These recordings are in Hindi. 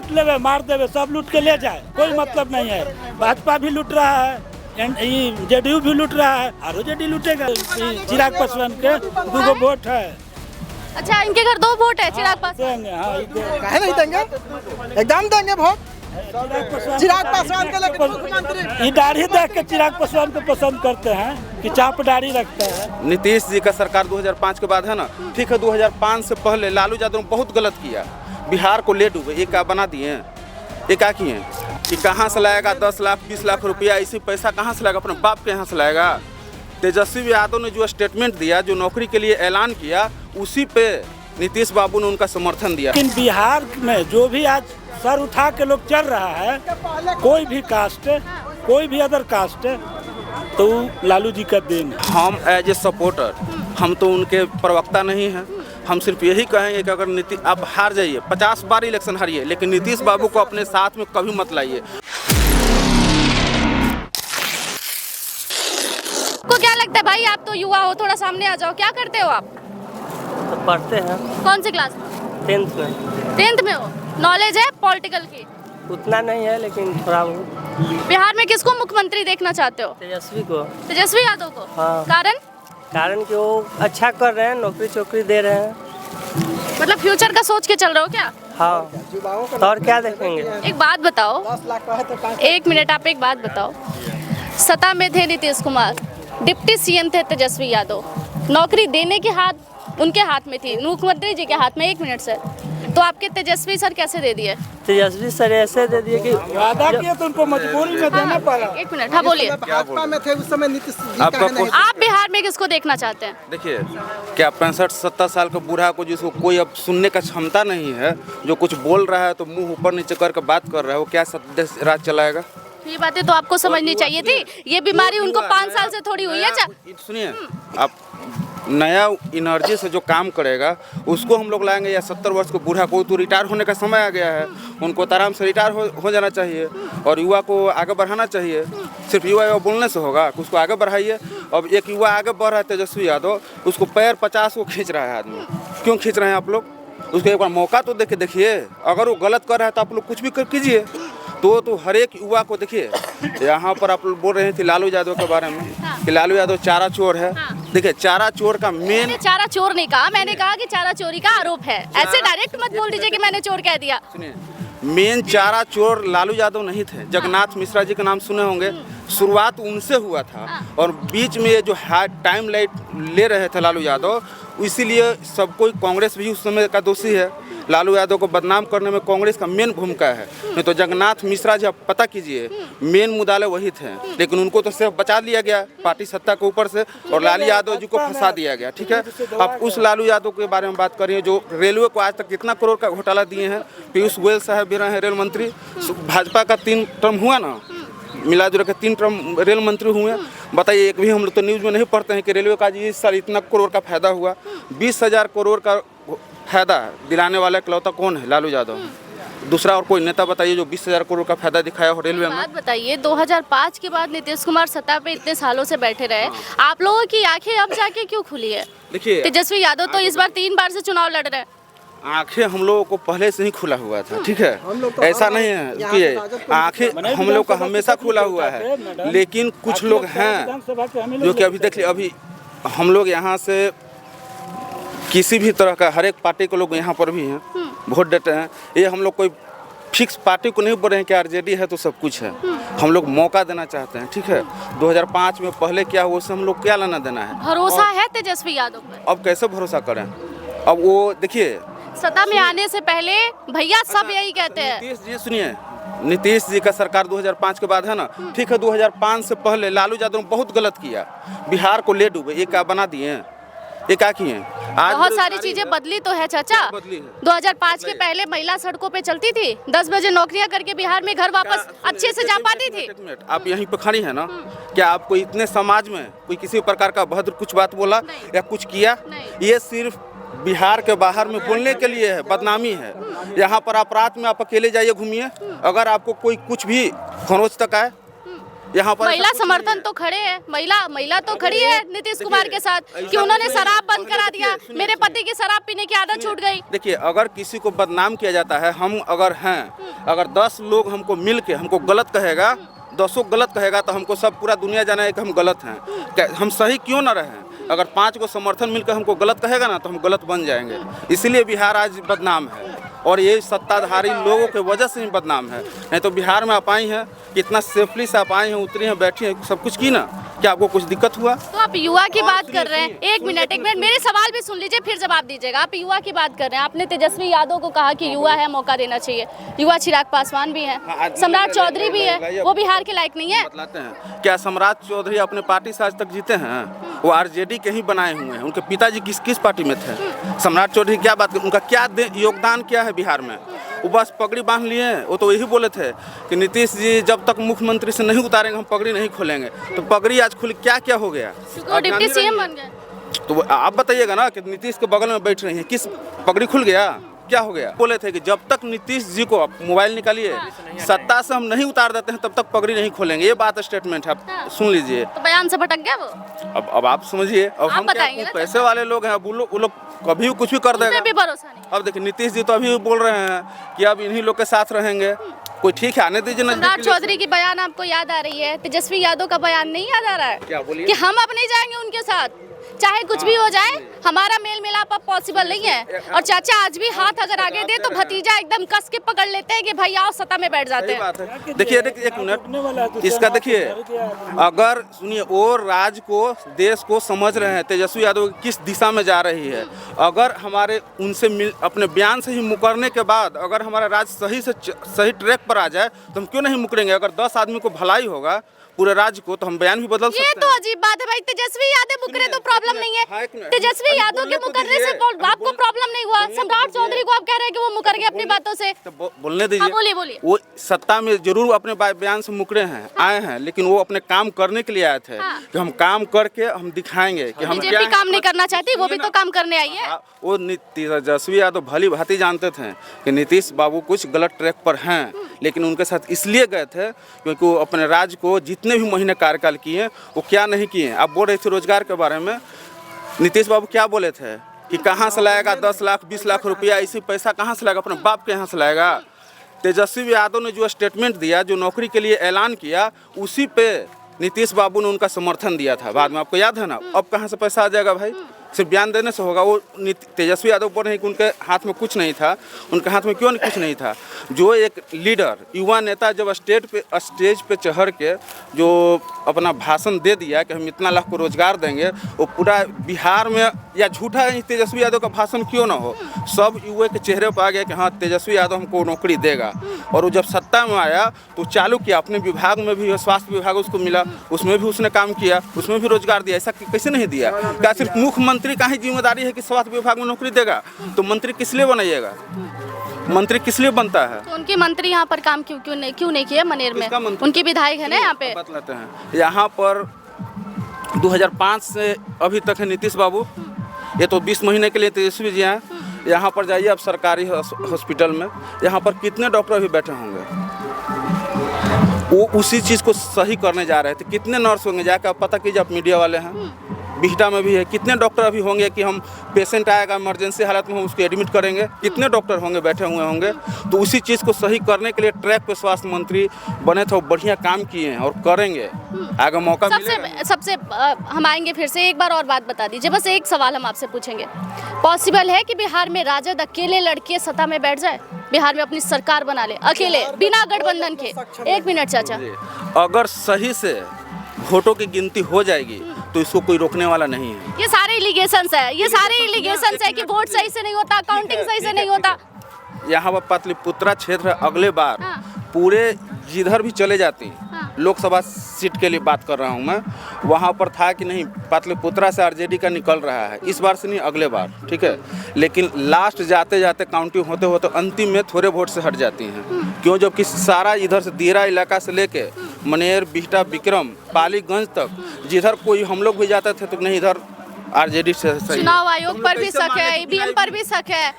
लूट लेवे, मार देवे, सब लूट के ले जाए, कोई मतलब नहीं है। भाजपा भी लूट रहा है, जेडीयू भी लूट रहा है, आरजेडी लूटेगा। चिराग पासवान के 2 वोट है। अच्छा, इनके घर 2 वोट है चिराग पासवान। देंगे, हाँ, काहे नहीं देंगे, एकदम देंगे वोट चिराग पासवान के। लेकिन मुख्यमंत्री ये दाढ़ी देख के चिराग पासवान को पसंद करते हैं कि चाप दाढ़ी रखते हैं। नीतीश जी का सरकार 2005 के बाद है ना, ठीक है। 2005 से पहले लालू यादव ने बहुत गलत किया, बिहार को ले डूबे। ये क्या बना दिए हैं, ये क्या किए कि कहाँ से लाएगा 10 लाख 20 लाख रुपया, इसी पैसा कहाँ से लाएगा, अपने बाप के यहाँ से लाएगा। तेजस्वी यादव ने जो स्टेटमेंट दिया, जो नौकरी के लिए ऐलान किया, उसी पे नीतीश बाबू ने उनका समर्थन दिया। लेकिन बिहार में जो भी आज सर उठा के लोग चल रहा है, कोई भी कास्ट, कोई भी अदर कास्ट, तो लालू जी का देन है। हम एज ए सपोर्टर, हम तो उनके प्रवक्ता नहीं हैं। हम सिर्फ यही कहेंगे कि अगर नीतीश आप हार जाइए, 50 बार इलेक्शन हारिए, लेकिन नीतीश बाबू को अपने साथ में कभी मत लाइए। को क्या लगता है भाई, आप तो युवा हो, थोड़ा सामने आ जाओ, क्या करते हो आप? तो पढ़ते हैं कौन सी क्लास में? 10th में। 10th में हो? नॉलेज है पॉलिटिकल की? उतना नहीं है लेकिन थोड़ा बहुत। बिहार में किसको मुख्यमंत्री देखना चाहते हो? तेजस्वी को। तेजस्वी यादव को? हाँ। कारण कि वो अच्छा कर रहे हैं, नौकरी चौकरी दे रहे हैं। मतलब फ्यूचर का सोच के चल रहे हो क्या? हाँ, तो और क्या देखेंगे। एक बात बताओ, 10 लाख का है तो 1 मिनट, आप एक बात बताओ। सत्ता में थे नीतीश कुमार, डिप्टी सीएम थे तेजस्वी यादव, नौकरी देने की हाथ उनके हाथ में थी, मुख्यमंत्री जी के हाथ में। 1 मिनट सर, तो आपके तेजस्वी सर कैसे दे दिए? तेजस्वी सर ऐसे दे दिए कि वादा किया तो उनको मजबूरी में देना पड़ा। 1 मिनट, हाँ बोलिए। भाजपा में थे उस समय नीतीश जी आपका काहे नहीं? आप बिहार में किसको देखना चाहते हैं? देखिए, क्या 65-70 साल का बूढ़ा को, जिसको कोई अब सुनने का क्षमता नहीं है, जो कुछ बोल रहा है तो मुंह ऊपर नीचे करके बात कर रहा है, वो क्या देश राज चलाएगा? ये बातें तो आपको समझनी चाहिए थी। ये बीमारी उनको 5 साल से थोड़ी हुई है। सुनिए, आप नया एनर्जी से जो काम करेगा उसको हम लोग लाएंगे, या 70 वर्ष को बूढ़ा को? तो रिटायर होने का समय आ गया है, उनको तो आराम से रिटायर हो जाना चाहिए और युवा को आगे बढ़ाना चाहिए। सिर्फ युवा बोलने से होगा, उसको आगे बढ़ाइए। अब एक युवा आगे बढ़ रहा है तेजस्वी यादव, उसको पैर 50 को खींच रहा है आदमी। क्यों खींच रहे हैं आप लोग? उसको एक बार मौका तो देखिए। अगर वो गलत कर रहा है तो आप लोग कुछ भी कीजिए। तो हर एक युवा को देखिए, यहाँ पर आप लोग बोल रहे थे लालू यादव के बारे में कि लालू यादव चारा चोर है। देखिए, चारा चोर का मेन, मैंने चारा चोर नहीं कहा, मैंने कहा कि चारा चोरी का आरोप है। ऐसे डायरेक्ट मत बोल दीजिए कि मैंने चोर कह दिया। सुनिए, मेन चारा चोर लालू यादव नहीं थे। जगन्नाथ मिश्रा जी का नाम सुने होंगे, शुरुआत उनसे हुआ था और बीच में ये जो टाइम लाइट ले रहे थे लालू यादव, इसीलिए सब कोई, कांग्रेस भी उस समय का दोषी है। लालू यादव को बदनाम करने में कांग्रेस का मेन भूमिका है। नहीं तो जगन्नाथ मिश्रा जी, आप पता कीजिए, मेन मुद्दाले वही थे, लेकिन उनको तो सिर्फ बचा लिया गया पार्टी सत्ता के ऊपर से और लालू यादव जी को फंसा दिया गया। ठीक है, आप उस लालू यादव के बारे में बात करिए जो रेलवे को आज तक कितना करोड़ का घोटाला दिए हैं। पीयूष गोयल साहब भी रहे हैं रेल मंत्री, भाजपा का 3 टर्म हुआ ना, मिला जुला के 3 टर्म रेल मंत्री हुए। बताइए, एक भी हम लोग तो न्यूज़ में नहीं पढ़ते हैं कि रेलवे का जी इस साल इतना करोड़ का फायदा हुआ। 20,000 करोड़ का फायदा दिलाने वाला इकलौता कौन है? लालू यादव। दूसरा और कोई नेता बताइए जो 20,000 करोड़ का फायदा दिखाया हो रेलवे में। बात बताइए, 2005 के बाद नीतीश कुमार सत्ता पे इतने सालों से बैठे रहे, आप लोगों की आंखें अब जाके क्यों खुली है? देखिए, तेजस्वी यादव तो इस बार 3 बार से चुनाव लड़ रहे हैं। आंखें हम लोगों को पहले से ही खुला हुआ था। ठीक है, ऐसा नहीं है कि आंखें हम लोग का हमेशा खुला हुआ है, लेकिन कुछ लोग हैं जो कि अभी देख लीजिए, अभी हम लोग यहाँ से किसी भी तरह का, हर एक पार्टी के लोग यहाँ पर भी हैं, वोट देते हैं। ये हम लोग कोई फिक्स पार्टी को नहीं बोल रहे हैं कि आरजेडी है तो सब कुछ है। हम लोग मौका देना चाहते हैं। ठीक है, 2005 में पहले क्या हुआ उससे हम लोग क्या लेना देना है? भरोसा है तेजस्वी यादव पर? अब कैसे भरोसा करें? अब वो देखिए, सत्ता में आने से पहले भैया सब यही कहते हैं। नीतीश जी, सुनिए, नीतीश जी का सरकार 2005 के बाद है ना, ठीक है। 2005 से पहले लालू यादव ने बहुत गलत किया, बिहार को ले डूबे। ये क्या बना दिए हैं, ये क्या किए? आज बहुत सारी चीजें बदली तो है चाचा। बदली है। 2005 के पहले महिला सड़कों पे चलती थी, 10 बजे नौकरियां करके बिहार में घर वापस अच्छे से जा पाती थी। एक मिनट, आप यहीं पे खड़ी है ना, क्या आपको इतने समाज में कोई किसी प्रकार का भद्र कुछ बात बोला या कुछ किया? ये सिर्फ बिहार के बाहर में बोलने के लिए है, बदनामी है। यहाँ पर आप रात में आप अकेले जाइए, घूमिए, अगर आपको कोई कुछ भी खरोच तक आए, यहाँ पर महिला समर्थन तो खड़े है, महिला तो खड़ी है नीतीश कुमार के साथ कि उन्होंने शराब बंद करा दिया, मेरे पति की शराब पीने की आदत छूट गई। देखिए, अगर किसी को बदनाम किया जाता है, हम अगर हैं, अगर 10 लोग हमको मिल के हमको गलत कहेगा, 10 गलत कहेगा, तो हमको सब पूरा दुनिया जाना है कि हम गलत हैं। हम सही क्यों ना रहें? अगर 5 को समर्थन मिलकर हमको गलत कहेगा ना, तो हम गलत बन जाएंगे। इसीलिए बिहार आज बदनाम है, और ये सत्ताधारी लोगों के वजह से ही बदनाम है। नहीं तो बिहार में आप आई हैं, कितना सेफली से आप आई हैं, उतरी हैं, बैठी हैं, सब कुछ की ना। क्या आपको कुछ दिक्कत हुआ? तो आप युवा की बात कर रहे हैं, एक मिनट मेरे सवाल भी सुन लीजिए, फिर जवाब दीजिएगा। आप युवा की बात कर रहे हैं, आपने तेजस्वी यादव को कहा कि युवा है, मौका देना चाहिए। युवा चिराग पासवान भी है, सम्राट चौधरी भी है, वो बिहार के लायक नहीं है। बतलाते हैं, क्या सम्राट चौधरी अपने पार्टी से आज तक जीते हैं? वो आरजेडी के ही बनाए हुए हैं। उनके पिताजी किस पार्टी में थे? सम्राट चौधरी क्या बात, उनका क्या योगदान क्या है बिहार में? वो बस पगड़ी बांध लिए। वो तो यही बोले थे कि नीतीश जी जब तक मुख्यमंत्री से नहीं उतारेंगे, हम पगड़ी नहीं खोलेंगे। तो पगड़ी आज खुल क्या हो गया? डिप्टी सीएम बन गए। तो आप बताइएगा ना कि नीतीश के बगल में बैठ रही हैं, किस पगड़ी खुल गया? क्या हो गया? बोले थे कि जब तक नीतीश जी को आप मोबाइल निकालिए, सत्ता से हम नहीं उतार देते हैं, तब तक पगड़ी नहीं खोलेंगे। ये बात स्टेटमेंट है, आप सुन लीजिए। तो बयान से भटक गया वो। अब आप समझिए। अब हम पैसे वाले लोग हैं, वो लोग कभी कुछ भी कर देगा। भी भरोसा नहीं। अब देखिए, नीतीश जी तो अभी बोल रहे हैं कि अब इन्हीं लोग के साथ रहेंगे। कोई ठीक है, आने दीजिए ना। सम्राट चौधरी की बयान आपको याद आ रही है, तेजस्वी यादव का बयान नहीं याद आ रहा है? क्या बोलिए? कि हम अब नहीं जाएंगे उनके साथ, चाहे कुछ भी हो जाए, हमारा मेल मिलाप अब पॉसिबल नहीं है। और चाचा आज भी हाथ अगर आगे दे तो भतीजा एकदम कस के पकड़ लेते हैं कि भाई आओ सत्ता में बैठ जाते हैं। देखिए एक मिनट, इसका देखिए, अगर सुनिए, वो राज्य को, देश को समझ रहे हैं तेजस्वी यादव किस दिशा में जा रही है। अगर हमारे उनसे अपने बयान से ही मुकरने के बाद अगर हमारा राज्य सही ट्रैक पर आ जाए, तो हम क्यों नहीं मुकरेंगे? अगर 10 आदमी को भलाई होगा पूरे राज्य को, तो हम बयान भी बदल सकते हैं। ये तो अजीब बात है भाई, तेजस्वी यादव मुकरे तो प्रॉब्लम नहीं है। तेजस्वी यादव के मुकरने से आपको प्रॉब्लम नहीं हुआ। सम्राट चौधरी को आप कह रहे हैं कि वो मुकर गए अपनी बातों से। तो बोलने दीजिए। बोलिए। वो सत्ता में जरूर अपने बयान से मुकरे हैं, आए हैं, लेकिन वो अपने काम करने के लिए आए थे। कि हम काम करके हम दिखाएंगे कि हम बीजेपी काम नहीं करना चाहती, वो भी तो काम करने आई है। वो तेजस्वी यादव भली भांति जानते थे कि नीतीश बाबू कुछ गलत ट्रैक पर हैं, लेकिन उनके साथ इसलिए गए थे क्योंकि वो अपने राज्य को जितने भी महीने कार्यकाल किए, वो क्या नहीं किए। आप बोल रहे थे रोजगार के बारे में, नीतीश बाबू क्या बोले थे कि कहाँ से लाएगा 10 लाख 20 लाख रुपया? इसी पैसा कहाँ से लाएगा? अपने बाप के यहाँ से लाएगा। तेजस्वी यादव ने जो स्टेटमेंट दिया, जो नौकरी के लिए ऐलान किया, उसी पे नीतीश बाबू ने उनका समर्थन दिया था। बाद में आपको याद है ना? अब कहाँ से पैसा आ जाएगा भाई? सिर्फ बयान देने से होगा? वो तेजस्वी यादव बोल रहे हैं कि उनके हाथ में कुछ नहीं था। उनके हाथ में क्यों कुछ नहीं था? जो एक लीडर, युवा नेता जब स्टेज पे चढ़ के जो अपना भाषण दे दिया कि हम इतना लाख को रोजगार देंगे, वो पूरा बिहार में, या झूठा है तेजस्वी यादव का भाषण क्यों ना हो, सब युवा के चेहरे पर आ गया कि हाँ तेजस्वी यादव हमको नौकरी देगा। और वो जब सत्ता में आया तो चालू किया, अपने विभाग में भी, स्वास्थ्य विभाग उसको मिला, उसमें भी उसने काम किया, उसमें भी रोजगार दिया। ऐसा कैसे नहीं दिया? क्या सिर्फ मुख्यमंत्री का ही जिम्मेदारी है कि स्वास्थ्य विभाग में नौकरी देगा? तो मंत्री किस लिए बनाइएगा? मंत्री किस लिए बनता है? तो उनके मंत्री यहाँ पर काम क्यों नहीं किए मनेर में? उनके विधायक है ना यहाँ पे। बतलाते हैं, यहाँ पर 2005 से अभी तक है नीतीश बाबू। ये तो 20 महीने के लिए तेजस्वी जी हैं। यहाँ पर जाइए आप सरकारी हॉस्पिटल में, यहाँ पर कितने डॉक्टर भी बैठे होंगे, वो उसी चीज़ को सही करने जा रहे थे। कितने नर्स होंगे, जाकर आप पता कीजिए, आप मीडिया वाले हैं। बिहटा में भी है, कितने डॉक्टर अभी होंगे कि हम पेशेंट आएगा इमरजेंसी हालत में, हम उसको एडमिट करेंगे, कितने डॉक्टर होंगे बैठे हुए होंगे। तो उसी चीज़ को सही करने के लिए ट्रैक पे स्वास्थ्य मंत्री बने थे, वो बढ़िया काम किए हैं और करेंगे, आगे मौका मिलेगा। सबसे हम आएंगे फिर से। एक बार और बात बता दीजिए, बस एक सवाल हम आपसे पूछेंगे। पॉसिबल है कि बिहार में राजद अकेले लड़के सत्ता में बैठ जाए, बिहार में अपनी सरकार बना ले अकेले, बिना गठबंधन के? एक मिनट चाचा, अगर सही से वोटों की गिनती हो जाएगी तो इसको कोई रोकने वाला नहीं है। ये सारे इलिगेशंस है, ये सारे इलिगेशंस है कि वोट सही से नहीं होता, काउंटिंग सही से नहीं होता। यहाँ पर पाटलिपुत्रा क्षेत्र अगले बार पूरे जिधर भी चले जाती, लोकसभा सीट के लिए बात कर रहा हूँ मैं, वहाँ पर था कि नहीं पाटलिपुत्रा से आरजेडी का निकल रहा है, इस बार से नहीं अगले बार, ठीक है। लेकिन लास्ट जाते जाते काउंटिंग होते होते अंतिम में थोड़े वोट से हट जाती हैं। क्यों? जबकि सारा इधर से दियरा इलाका से लेके मनेर, बिहटा, विक्रम, पालीगंज तक जिधर कोई हम लोग भी जाते थे तो नहीं, इधर आरजेडी से सही। चुनाव आयोग पर भी शक है, ईवीएम पर भी शक है।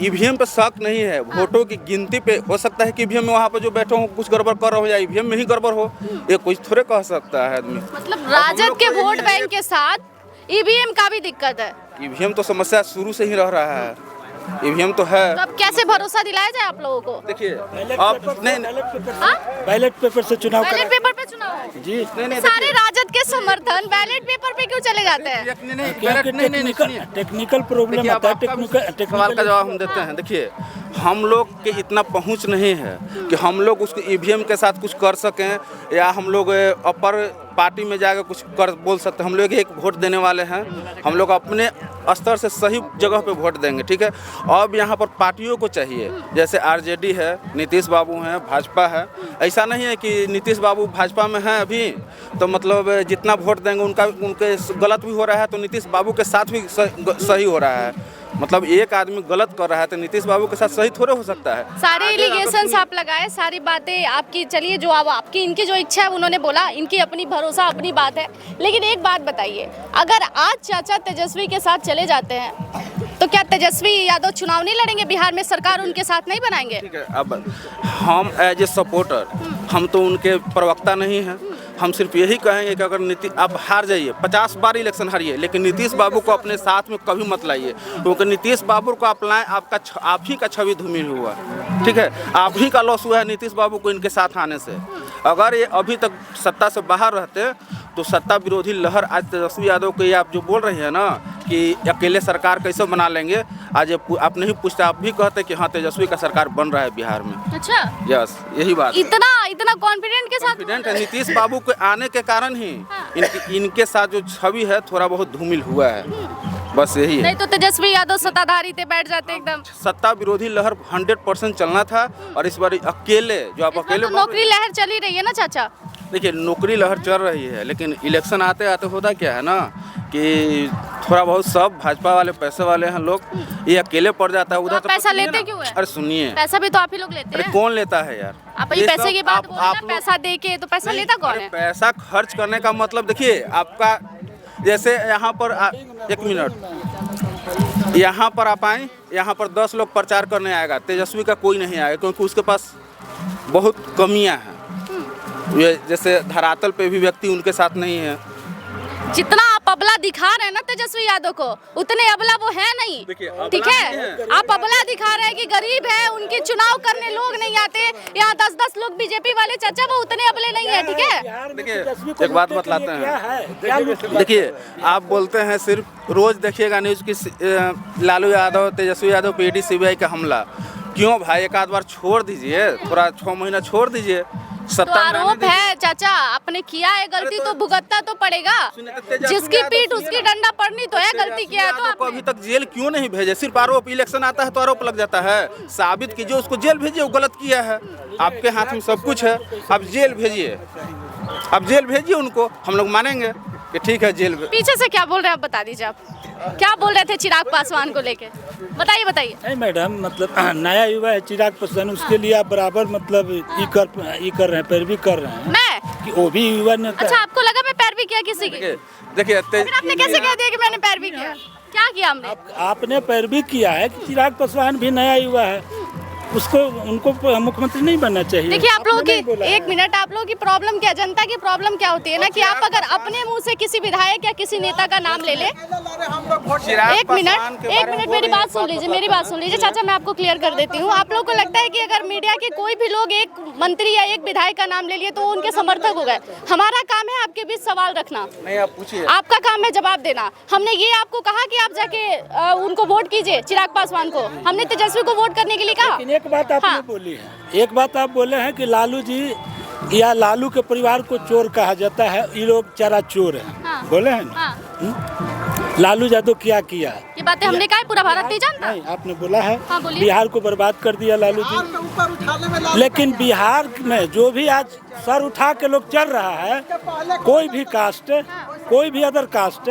ईवीएम पे शक नहीं है, वोटों की गिनती पे हो सकता है कि ईवीएम में वहाँ पर जो बैठे हो कुछ गड़बड़ कर रहा हो या ईवीएम में ही गड़बड़ हो, ये कुछ थोड़े कह सकता है आदमी। मतलब राजद के वोट बैंक के साथ ईवीएम का भी दिक्कत है। ईवीएम तो समस्या शुरू से ही रह रहा है, ईवीएम तो है। तो अब कैसे भरोसा दिलाया जाए आप लोगों को? देखिए बैलेट अब पेपर नहीं हाँ? बैलेट पेपर से चुनाव बैलेट करा पेपर पे चुनाव जी। सारे राजद के समर्थन बैलेट पेपर पे क्यों चले जाते हैं? नहीं, टेक्निकल प्रॉब्लम देखिए, आता है। अब आपका सवाल का जवाब हम देते हैं। देखिए हम लोग के इतना पहुंच नहीं है कि हम लोग उसको ईवीएम के साथ कुछ कर सकें या हम लोग अपर पार्टी में जाकर कुछ कर बोल सकते हैं। हम लोग एक वोट देने वाले हैं, हम लोग अपने स्तर से सही जगह पे वोट देंगे, ठीक है। अब यहाँ पर पार्टियों को चाहिए, जैसे आरजेडी है, नीतीश बाबू हैं, भाजपा है। ऐसा नहीं है कि नीतीश बाबू भाजपा में हैं अभी तो मतलब जितना वोट देंगे उनके गलत भी हो रहा है तो नीतीश बाबू के साथ भी सही हो रहा है। मतलब एक आदमी गलत कर रहा है तो नीतीश बाबू के साथ सही थोड़े हो सकता है। सारे एलिगेशंस आप लगाए, सारी बातें आपकी, चलिए जो अब आपकी इनकी जो इच्छा है उन्होंने बोला, इनकी अपनी भरोसा अपनी बात है। लेकिन एक बात बताइए, अगर आज चाचा तेजस्वी के साथ चले जाते हैं तो क्या तेजस्वी यादव चुनाव नहीं लड़ेंगे बिहार में? सरकार उनके साथ नहीं बनाएंगे? ठीक है, अब हम एज ए सपोर्टर हम तो उनके प्रवक्ता नहीं हैं। हम सिर्फ यही कहेंगे कि अगर नीतीश आप हार जाइए, 50 बार इलेक्शन हारिए, लेकिन नीतीश बाबू को अपने साथ में कभी मत लाइए, क्योंकि नीतीश बाबू को आप लाएं आप ही का छवि धूमिल हुआ, ठीक है। आप ही का लॉस हुआ है नीतीश बाबू को इनके साथ आने से। अगर ये अभी तक सत्ता से बाहर रहते तो सत्ता विरोधी लहर आज तेजस्वी यादव को ये आप जो बोल रही हैं ना कि अकेले सरकार कैसे बना लेंगे, आज आप नहीं पूछते, आप भी कहते कि हाँ तेजस्वी का सरकार बन रहा है बिहार में। अच्छा, यस, यही बात। इतना कॉन्फिडेंट के साथ कॉन्फिडेंट है नीतीश बाबू के आने के कारण ही इनके साथ जो छवि है थोड़ा बहुत धूमिल हुआ है, बस यही है। नहीं तो तेजस्वी यादव सत्ताधारी थे, बैठ जाते एकदम। सत्ता विरोधी लहर 100% चलना था और इस बार अकेले जो आप अकेले तो नौकरी लहर चली रही है ना चाचा? देखिए नौकरी लहर चल रही है, लेकिन इलेक्शन आते आते होता क्या है ना कि थोड़ा बहुत सब भाजपा वाले पैसे वाले हैं लोग, ये अकेले पड़ जाता है उधर। तो पैसा लेते क्यों है? अरे सुनिए, पैसा भी तो आप ही लोग लेते अरे हैं। कौन लेता है यार? आप ये पैसे की बात बोल रहे हैं, पैसा दे के, तो पैसा लेता कौन है? पैसा खर्च करने का मतलब देखिए आपका, जैसे यहाँ पर एक मिनट, यहाँ पर आप आए, यहाँ पर 10 लोग प्रचार करने आएगा, तेजस्वी का कोई नहीं आएगा क्योंकि उसके पास बहुत कमियां हैं। ये जैसे धरातल पे भी व्यक्ति उनके साथ नहीं है। जितना आप अबला दिखा रहे हैं ना तेजस्वी यादव को, उतने अबला वो है नहीं, ठीक है। आप अबला दिखा रहे हैं कि गरीब है, उनके चुनाव करने लोग नहीं आते, यहाँ 10-10 लोग बीजेपी वाले चाचा, वो उतने अबले नहीं है, ठीक है। देखिए एक बात बतलाते हैं, देखिए आप बोलते हैं सिर्फ रोज देखिएगा न्यूज़ की लालू यादव तेजस्वी यादव पे ईडी सीबीआई का हमला, क्यों भाई एक आध बार छोड़ दीजिए, थोड़ा 6 महीना छोड़ दीजिए। तो आरोप है चाचा, आपने किया है गलती तो भुगतना तो पड़ेगा, जिसकी पीठ उसकी डंडा पड़नी तो है, गलती किया है तो आपने। अभी तक जेल क्यों नहीं भेजे? सिर्फ आरोप, इलेक्शन आता है तो आरोप लग जाता है, साबित कीजिए, उसको जेल भेजिए, वो गलत किया है। आपके हाथ में सब कुछ है, आप जेल भेजिए, आप जेल भेजिए उनको, हम लोग मानेंगे कि ठीक है जेल। पीछे से क्या बोल रहे हैं आप बता दीजिए, आप क्या बोल रहे थे चिराग पासवान को लेके? बताइए। नहीं मैडम, मतलब नया युवा है चिराग पासवान, उसके लिए आप बराबर मतलब ये कर रहे हैं, पैरवी कर रहे हैं। मैं कि वो भी युवा नेता। अच्छा, आपको लगा मैं पैरवी किया किसी की? देखिए फिर आपने कैसे कह दिया कि मैंने पैरवी किया? क्या किया हमने? आपने पैरवी किया है कि चिराग पासवान भी नया युवा है, उसको उनको मुख्यमंत्री नहीं बनना चाहिए। देखिए आप लोगों की, एक मिनट, आप लोगों की प्रॉब्लम क्या, जनता की प्रॉब्लम क्या होती है ना कि आप अगर अपने मुंह से किसी विधायक या किसी नेता का नाम ले ले। एक मिनट मेरी बात सुन लीजिए चाचा, मैं आपको क्लियर कर देती हूँ। आप लोगों को लगता है कि अगर मीडिया के कोई भी लोग एक मंत्री या एक विधायक का नाम ले लिए तो उनके समर्थक हो गए? हमारा काम है आपके बीच सवाल रखना, नहीं आप पूछिए, आपका काम है जवाब देना। हमने ये आपको कहा कि आप जाके उनको वोट कीजिए, चिराग पासवान को, हमने तेजस्वी को वोट करने के लिए कहा। एक बात आपने बोली है, एक बात आप बोले हैं कि लालू जी या लालू के परिवार को चोर कहा जाता है, ये लोग चारा चोर हैं। हाँ। बोले हैं ना? लालू यादव क्या किया? ये बातें हमने कहा, पूरा भारत नहीं जानता। नहीं, आपने बोला है। हाँ, बोलिए। बिहार को बर्बाद कर दिया लालू जी, लेकिन बिहार में जो भी आज सर उठा के लोग चल रहा है, कोई भी कास्ट, कोई भी अदर कास्ट,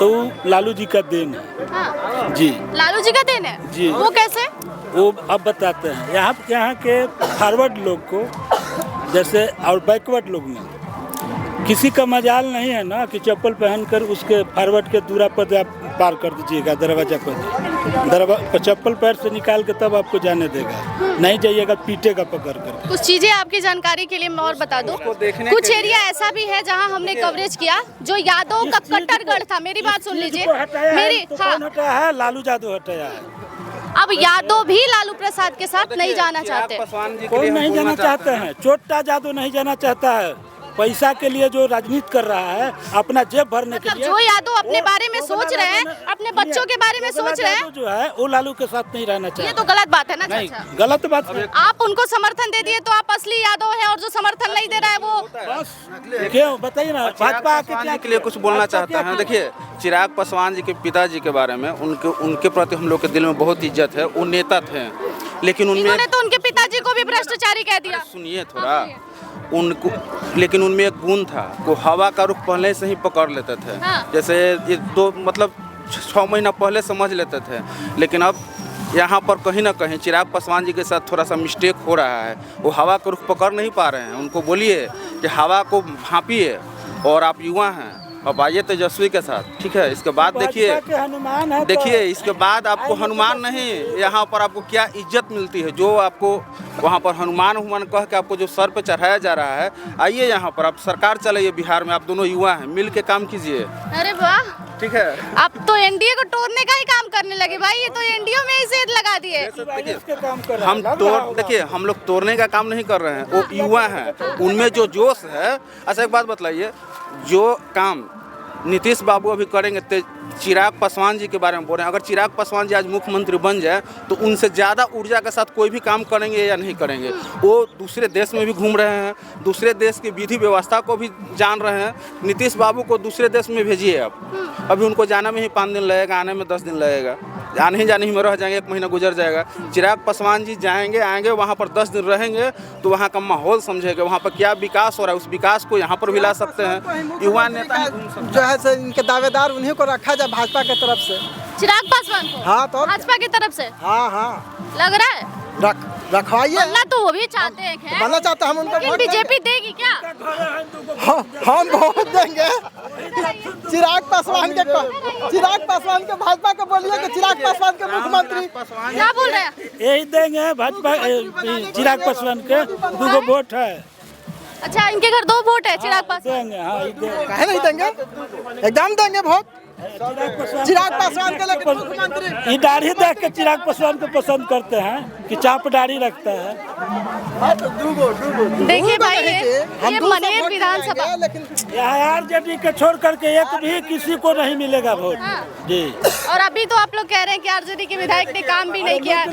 तो लालू जी का देन है। हाँ। जी, लालू जी का देन है जी। वो कैसे? वो अब बताते हैं। यहाँ के फॉरवर्ड लोग को जैसे और बैकवर्ड लोग में किसी का मजाल नहीं है ना कि चप्पल पहनकर उसके फॉरवर्ड के दूरा पर आप पार कर दीजिएगा दरवाजा पर। चप्पल पैर से निकाल के तब आपको जाने देगा, नहीं जाइएगा पीटेगा पकड़ कर। कुछ चीजें आपकी जानकारी के लिए मैं और बता दूं, कुछ एरिया ऐसा भी है जहां हमने कवरेज किया जो यादव का कट्टरगढ़ था। मेरी बात सुन लीजिए, मेरी हटाया है लालू यादव हटाया है। अब यादव भी लालू प्रसाद के साथ नहीं जाना चाहते, कोई नहीं जाना चाहते हैं। छोटा यादव नहीं जाना चाहता है, पैसा के लिए जो राजनीति कर रहा है, अपना जेब भरने के लिए। जो यादव अपने बारे में सोच रहे हैं, अपने बच्चों के बारे में सोच रहे हैं, जो है वो लालू के साथ नहीं रहना चाहिए। ये तो गलत बात है ना नहीं, चाचा? गलत बात है। आप उनको समर्थन दे दिए तो आप असली यादव हैं, और जो समर्थन नहीं दे रहा है वो बस क्यों बताइए ना। भाजपा के लिए कुछ बोलना चाहते हैं। देखिए, चिराग पासवान जी के पिताजी के बारे में उनके प्रति हम लोग के दिल में बहुत इज्जत है। वो नेता थे, लेकिन उन्होंने तो उनके पिताजी को भी भ्रष्टाचारी कह दिया। सुनिए थोड़ा उनको, लेकिन उनमें एक गुण था, वो हवा का रुख पहले से ही पकड़ लेते थे। हाँ। जैसे ये 6 महीना पहले समझ लेते थे, लेकिन अब यहाँ पर कहीं ना कहीं चिराग पासवान जी के साथ थोड़ा सा मिस्टेक हो रहा है। वो हवा का रुख पकड़ नहीं पा रहे हैं। उनको बोलिए कि हवा को भांपिए, और आप युवा हैं, अब आइए तेजस्वी के साथ, ठीक है। इसके बाद देखिए, इसके बाद आपको हनुमान नहीं, यहाँ पर आपको क्या इज्जत मिलती है, जो आपको वहाँ पर हनुमान कह के आपको जो सर पे चढ़ाया जा रहा है। आइए यहाँ पर, आप सरकार चलाइए बिहार में, आप दोनों युवा हैं, मिल के काम कीजिए। अरे वाह, ठीक है। आप तो एनडीए को तोड़ने का ही काम करने लगे भाई। ये तो एनडीए में ही सेध लगा दिए। देखिए, हम लोग तोड़ने का काम नहीं कर रहे हैं, वो युवा हैं, उनमें जो जोश है। अच्छा एक बात बतलाइए, जो काम नीतीश बाबू अभी करेंगे, चिराग पासवान जी के बारे में बोल रहे हैं, अगर चिराग पासवान जी आज मुख्यमंत्री बन जाए तो उनसे ज़्यादा ऊर्जा के साथ कोई भी काम करेंगे या नहीं करेंगे। वो दूसरे देश में भी घूम रहे हैं, दूसरे देश की विधि व्यवस्था को भी जान रहे हैं। नीतीश बाबू को दूसरे देश में भेजिए आप, अभी उनको जाने में ही 5 दिन लगेगा, आने में 10 दिन लगेगा, आने ही जाने ही में रह जाएंगे, 1 महीना गुजर जाएगा। चिराग पासवान जी जाएंगे, आएंगे, वहाँ पर 10 दिन रहेंगे तो वहाँ का माहौल समझेंगे, वहाँ पर क्या विकास हो रहा है, उस विकास को यहाँ पर भी ला सकते हैं। युवा नेता जो है इनके दावेदार उन्हीं को रखा जाए भाजपा की तरफ से। चिराग पासवान को? हाँ, तो भाजपा की तरफ से? हाँ लग रहा है रखवाइए। बनना तो वो भी चाहते हैं, बनना चाहते हैं हम उनको। लेकिन बीजेपी देगी क्या? हम वोट देंगे चिराग पासवान के भाजपा को बोलिए कि चिराग पासवान के मुख्यमंत्री। क्या बोल रहे हैं? यही देंगे भाजपा, चिराग पासवान के 2 वोट है। अच्छा, इनके घर 2 वोट है चिराग पासवान? देंगे, हाँ काहे नहीं देंगे, एकदम देंगे वोट चिराग पासवान के। लेकिन मुख्यमंत्री ये दाढ़ी देख के चिराग पासवान को पसंद करते हैं कि चाप दाढ़ी रखता है। देखिए भाई, ये मनेर विधानसभा, आरजेडी के छोड़ करके एक भी किसी को नहीं मिलेगा वोट। हाँ। जी, और अभी तो आप लोग कह रहे हैं कि आरजेडी के विधायक ने काम भी नहीं किया।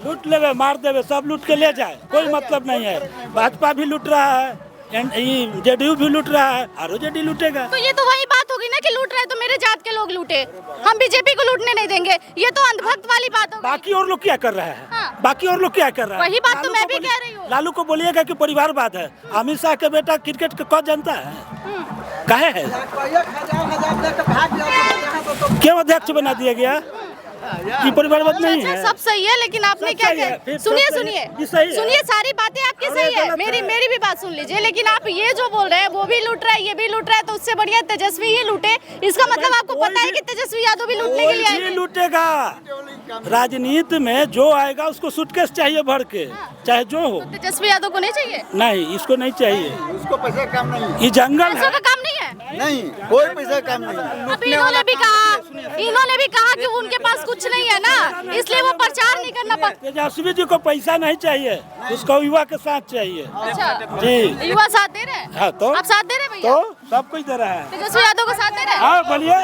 लूट लेवे, मार देवे, सब लूट के ले जाए, कोई मतलब नहीं है। भाजपा भी लूट रहा है, जेडीयू भी लूट रहा है, आरजेडी लूटेगा। तो ये तो वही बात होगी ना कि लूट रहे तो मेरे जात के लोग लूटे, हम बीजेपी को लूटने नहीं देंगे। ये तो अंधभक्त वाली बात होगी। बाकी और लोग क्या कर रहे हैं? हाँ। बाकी और लोग क्या कर रहे हैं? वही बात तो मैं भी कह रही हूँ। लालू को बोलिएगा कि परिवारवाद है। अमित शाह के बेटा क्रिकेट का कौन जानता है? काहे है? क्यों अध्यक्ष बना दिया गया? कि परिवारवाद नहीं है? सब सही है, लेकिन आपने क्या किया? सुनिए, सारी बातें आपकी सही है, मेरी भी बात सुन लीजिए। लेकिन आप ये जो बोल रहे हैं, वो भी लूट रहा है, ये भी लूट रहा है, तो उससे बढ़िया तेजस्वी ये लूटे। इसका मतलब आपको पता है कि तेजस्वी यादव भी लूटने के लिए आए हैं? लूटेगा। राजनीति में जो आएगा उसको सूटकेस चाहिए भर के, चाहे जो हो। तेजस्वी यादव को नहीं चाहिए? नहीं, इसको नहीं चाहिए, उसको पैसा काम नहीं, ये जंगल पैसों है। का काम नहीं है। नहीं, कोई पैसा काम नहीं। अब इन्होंने भी कहा कि उनके पास कुछ नहीं है ना, इसलिए वो प्रचार नहीं करना पड़ता। तेजस्वी जी को पैसा नहीं चाहिए, उसको युवा के साथ चाहिए। अच्छा जी, युवा साथ दे रहे हैं? हाँ, तो आप साथ दे रहे हैं भैया? तो सब कुछ दे रहा है। तेजस्वी यादव को साथ दे रहे हैं? हाँ, बोलिए।